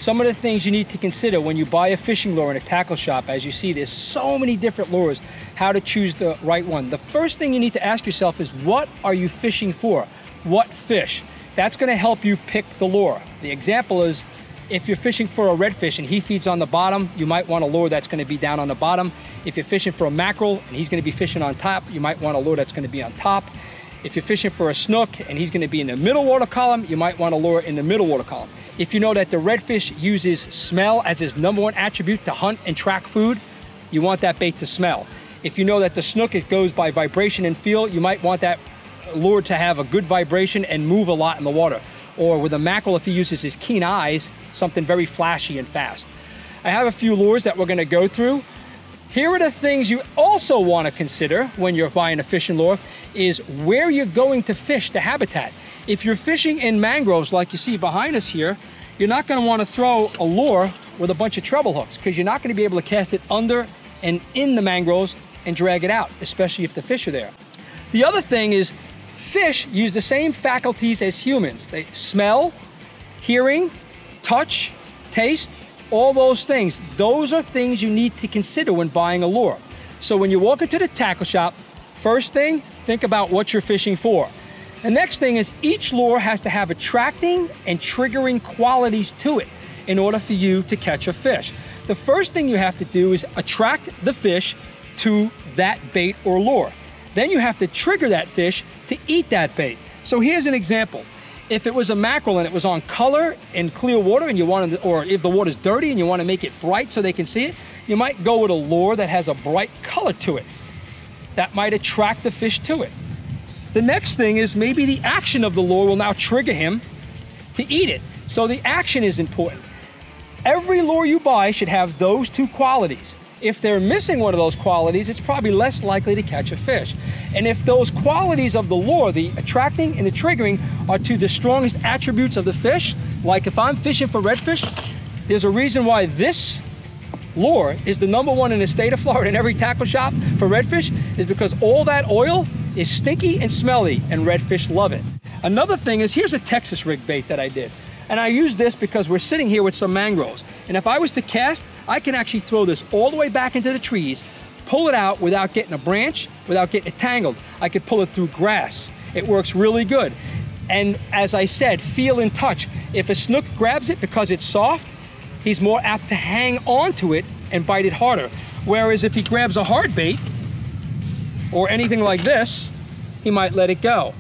some of the things you need to consider when you buy a fishing lure in a tackle shop. As you see, there's so many different lures, how to choose the right one. The first thing you need to ask yourself is, what are you fishing for? What fish? That's going to help you pick the lure. The example is, if you're fishing for a redfish and he feeds on the bottom, you might want a lure that's going to be down on the bottom. If you're fishing for a mackerel and he's going to be fishing on top, you might want a lure that's going to be on top. If you're fishing for a snook and he's going to be in the middle water column, you might want a lure in the middle water column. If you know that the redfish uses smell as his #1 attribute to hunt and track food, you want that bait to smell. If you know that the snook, it goes by vibration and feel, you might want that lure to have a good vibration and move a lot in the water. Or with a mackerel, if he uses his keen eyes, something very flashy and fast. I have a few lures that we're going to go through. Here are the things you also want to consider when you're buying a fishing lure, is where you're going to fish, the habitat. If you're fishing in mangroves like you see behind us here, you're not going to want to throw a lure with a bunch of treble hooks, because you're not going to be able to cast it under and in the mangroves and drag it out, especially if the fish are there. The other thing is, fish use the same faculties as humans. They smell, hearing, touch, taste, all those things. Those are things you need to consider when buying a lure. So when you walk into the tackle shop, first thing, think about what you're fishing for. The next thing is, each lure has to have attracting and triggering qualities to it in order for you to catch a fish. The first thing you have to do is attract the fish to that bait or lure. Then you have to trigger that fish to eat that bait. So here's an example. If it was a mackerel and it was on color in clear water, and you wanted, or if the water's dirty and you want to make it bright so they can see it, you might go with a lure that has a bright color to it. That might attract the fish to it. The next thing is, maybe the action of the lure will now trigger him to eat it. So the action is important. Every lure you buy should have those two qualities. If they're missing one of those qualities, it's probably less likely to catch a fish. And if those qualities of the lure, the attracting and the triggering, are to the strongest attributes of the fish, like if I'm fishing for redfish, there's a reason why this lure is the #1 in the state of Florida in every tackle shop for redfish, is because all that oil is stinky and smelly, and redfish love it. Another thing is, here's a Texas rig bait that I did. And I use this because we're sitting here with some mangroves. And if I was to cast, I can actually throw this all the way back into the trees, pull it out without getting a branch, without getting it tangled. I could pull it through grass. It works really good. And as I said, feel and touch. If a snook grabs it because it's soft, he's more apt to hang on to it and bite it harder. Whereas if he grabs a hard bait or anything like this, he might let it go.